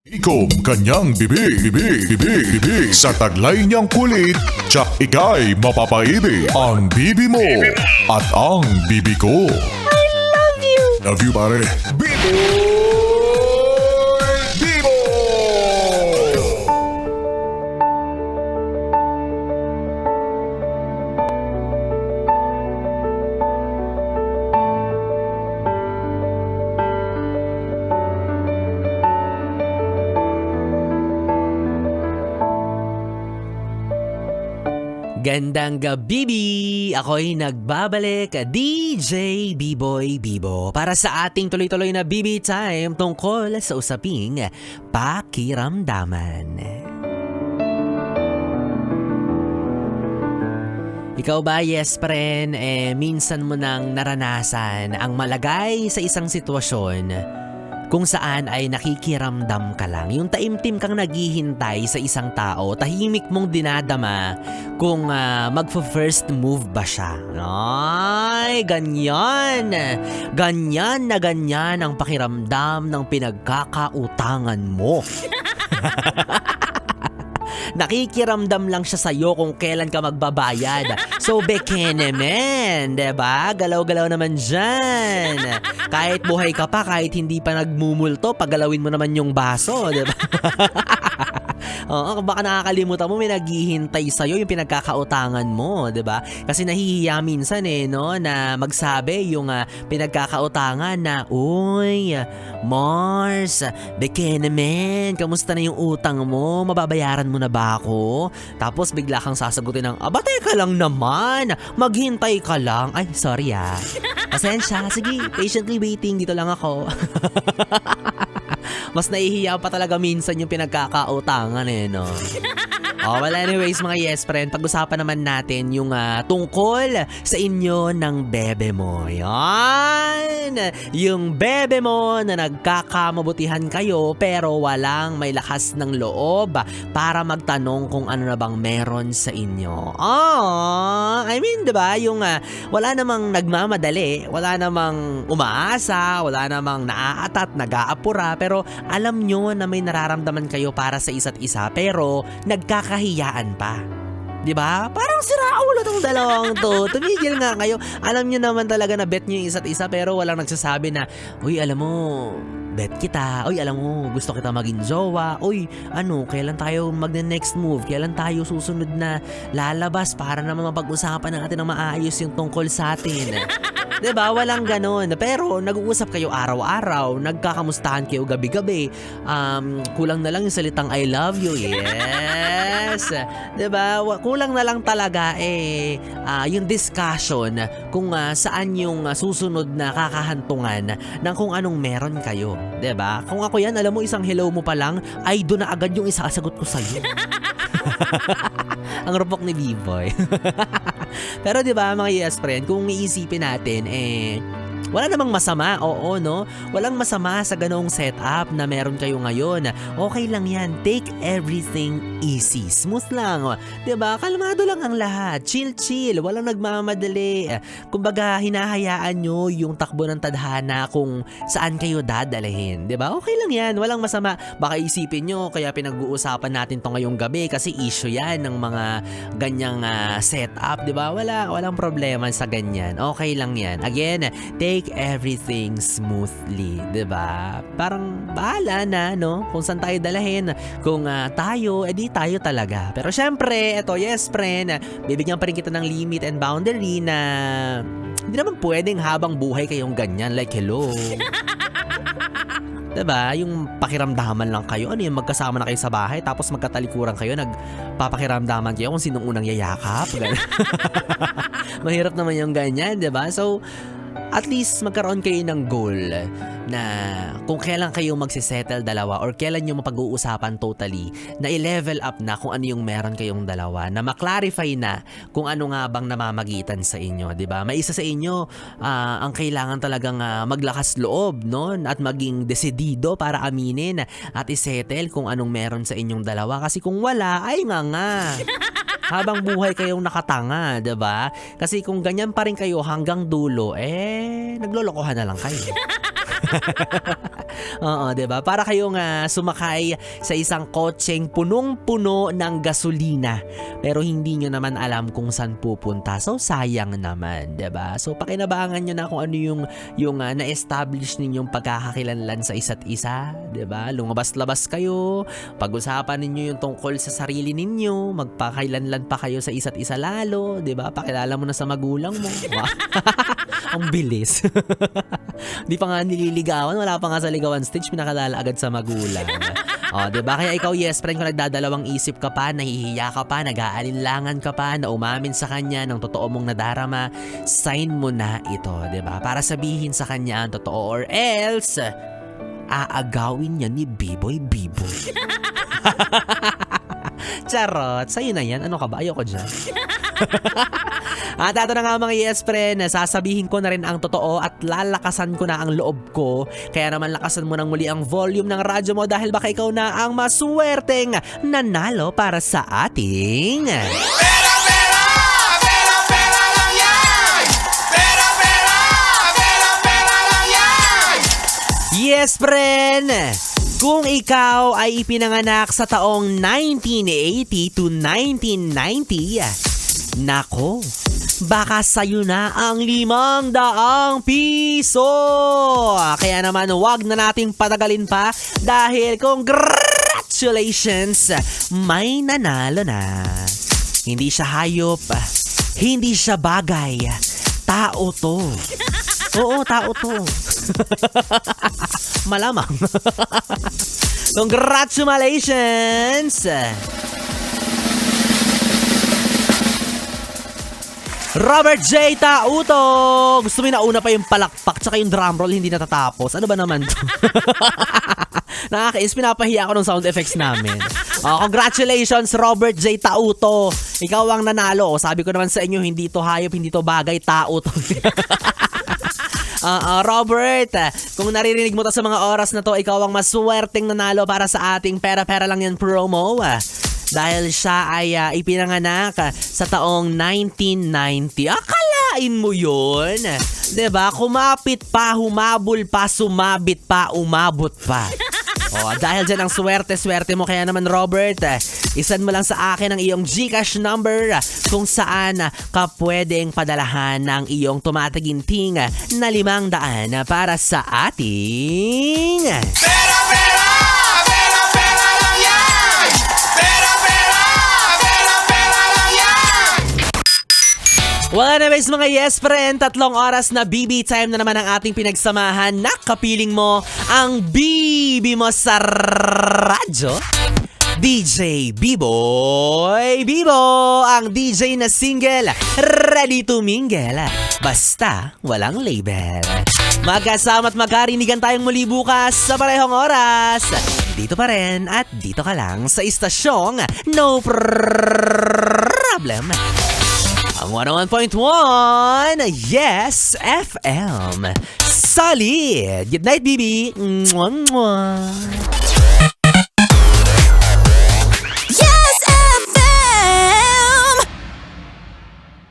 Ikom kanyang bibig sa taglay niyang kulit, tsak ika'y mapapaibig ang bibi mo at ang bibi ko. I love you! Love you pare. Bibo! Bibo! Gandang gabi! Ako'y nagbabalik, DJ B-Boy Bibo, para sa ating tuloy-tuloy na BB Time tungkol sa usaping pakiramdaman. Ikaw ba, yes friend, minsan mo nang naranasan ang malagay sa isang sitwasyon kung saan ay nakikiramdam ka lang. Yung taimtim kang naghihintay sa isang tao, tahimik mong dinadama kung magfa-first move ba siya. Ay, ganyan. Ganyan na ganyan ang pakiramdam ng pinagkakautangan mo. Nakikiramdam lang siya sa'yo kung kailan ka magbabayad. So, bekene men, diba? Galaw-galaw naman dyan. Kahit buhay ka pa, kahit hindi pa nagmumulto, pagalawin mo naman yung baso, diba? Oo, baka nakakalimutan mo may naghihintay sa'yo yung pinagkakautangan mo, 'di ba? Kasi nahihiya minsan no, na magsabi yung pinagkakautangan na, "Uy, Mars, bekene men, kamusta na yung utang mo? Mababayaran mo na ba ako?" Tapos bigla kang sasagutin ng, "Aba, teka lang naman, maghintay ka lang." Ay, sorry Pasensya, sige, patiently waiting, dito lang ako. Mas nahihiya pa talaga minsan yung pinagkakautangan no? Well anyways mga yes friend, pag-usapan naman natin yung tungkol sa inyo ng bebe mo. Yan! Yung bebe mo na nagkakamabutihan kayo pero walang may lakas ng loob para magtanong kung ano na bang meron sa inyo. I mean, diba? Yung wala namang nagmamadali, wala namang umaasa, wala namang naaatat, nag-aapura, pero alam nyo na may nararamdaman kayo para sa isa't isa pero nagkakahiyaan pa. 'Di ba? Parang sira ulo tong dalawang to. Tumigil nga kayo. Alam niyo naman talaga na bet niyo yung isa't isa pero walang nagsasabi na, "Uy, alam mo, bet kita. Uy, alam mo, gusto kita maging jowa. Uy, kailan tayo magne-next move? Kailan tayo susunod na lalabas para naman mapag-usapan natin ng maayos yung tungkol sa atin?" 'Di ba? Walang ganon. Pero nag-uusap kayo araw-araw, nagkakamustahan kayo gabi-gabi. Kulang na lang yung salitang I love you. Yes. 'Di ba? Kulang na lang talaga yung discussion kung saan yung susunod na kakahantungan ng kung anong meron kayo. 'Di ba? Kung ako yan, alam mo, isang hello mo pa lang, ay doon na agad yung isasagot ko sa iyo. Ang rupok ni B-Boy. Pero 'di ba mga yes friend, kung iisipin natin wala namang masama, oo no? Walang masama sa ganong setup na meron kayo ngayon. Okay lang yan. Take everything easy. Smooth lang. Diba? Kalmado lang ang lahat. Chill. Walang nagmamadali. Kumbaga, hinahayaan nyo yung takbo ng tadhana kung saan kayo dadalhin. Diba? Okay lang yan. Walang masama. Baka isipin nyo, kaya pinag-uusapan natin to ngayong gabi kasi issue yan ng mga ganyang setup. Diba? Walang problema sa ganyan. Okay lang yan. Again, take everything smoothly, 'di ba? Parang bahala na, no? Kung saan tayo dalahin. Kung tayo, edi tayo talaga. Pero syempre, eto, yes friend, bibigyan pa rin kita ng limit and boundary na hindi naman pwedeng habang buhay kayong ganyan, like hello. 'Di ba? Yung pakiramdaman lang kayo. Ano yung magkasama na kayo sa bahay tapos magkatalikuran kayo, nagpapakiramdaman kayo kung sinong unang yayakap. Mahirap naman yung ganyan, 'di ba? So, at least magkaroon kayo ng goal na kung kailan kayo magsisettle dalawa or kailan nyo mapag-uusapan totally na i-level up na kung ano yung meron kayong dalawa, na maklarify na kung ano nga bang namamagitan sa inyo, di ba? May isa sa inyo ang kailangan talagang maglakas loob, no? At maging desidido para aminin at isettle kung anong meron sa inyong dalawa, kasi kung wala, ay nga. Habang buhay kayong nakatanga, 'di ba? Kasi kung ganyan pa rin kayo hanggang dulo, naglolokohan na lang kayo. Oo, 'di ba? Para kayong sumakay sa isang kotseng punong-puno ng gasolina pero hindi nyo naman alam kung saan pupunta. So sayang naman, 'di ba? So pakinabangan nyo na kung ano yung na-establish ninyong pagkakakilanlan sa isa't isa, 'di ba? Lumabas-labas kayo, pag-usapan ninyo yung tungkol sa sarili ninyo, magpakailanlan pa kayo sa isa't isa lalo, 'di ba? Pakilala mo na sa magulang mo. Ang bilis. Di pa nga nililigawan, wala pa nga sa ligawan stage, pinakalala agad sa magulang. O, diba? Kaya ikaw, yes friend, kung nagdadalawang isip ka pa, nahihiya ka pa, nag-aalinlangan ka pa, na umamin sa kanya ng totoo mong nadarama, sign mo na ito, diba? Para sabihin sa kanya ang totoo, or else, aagawin niya ni Biboy. Charot, sa'yo na yan. Ano ka ba? Ayoko dyan. At ito na nga mga yes friend, sasabihin ko na rin ang totoo at lalakasan ko na ang loob ko. Kaya naman lakasan mo nang muli ang volume ng radyo mo dahil baka ikaw na ang maswerteng nanalo para sa ating... Pera lang yan! Pera lang yan! Yes friend! Kung ikaw ay ipinanganak sa taong 1980 to 1990, nako, baka sa'yo na ang 500 piso. Kaya naman wag na nating patagalin pa dahil congratulations, may nanalo na. Hindi siya hayop, hindi siya bagay, tao to. Oo, tao to. Malamang. Congratulations! Robert J. Tauto! Gusto mo yung nauna pa yung palakpak tsaka yung drumroll hindi natatapos. Ano ba naman to? Nakakais, pinapahiya ako ng sound effects namin. Congratulations, Robert J. Tauto! Ikaw ang nanalo. Sabi ko naman sa inyo, hindi to hayop, hindi to bagay, tao to. Robert, kung naririnig mo to sa mga oras na to, ikaw ang maswerteng nanalo para sa ating pera-pera lang yan promo. Dahil siya ay ipinanganak sa taong 1990. Akalain mo yun? 'Di ba? Kumapit pa, humabol pa, sumabit pa, umabot pa. Dahil dyan ang swerte mo. Kaya naman Robert, isan mo lang sa akin ang iyong GCash number kung saan ka pwedeng padalahan ng iyong tumataginting na 500 para sa ating... Pera lang yan! Pera lang yan! Well anyways mga yes friend, 3 oras na BB time na naman ang ating pinagsamahan. Nakapiling mo ang BB mo sa radyo. DJ Biboy Bibo, ang DJ na single, ready to mingle, basta walang label. Magkasama at magkarinigan tayong muli bukas sa parehong oras. Dito pa rin at dito ka lang sa istasyong No Problem. Ang 101.1 Yes FM. Solid! Good night, baby! Mwah, mwah.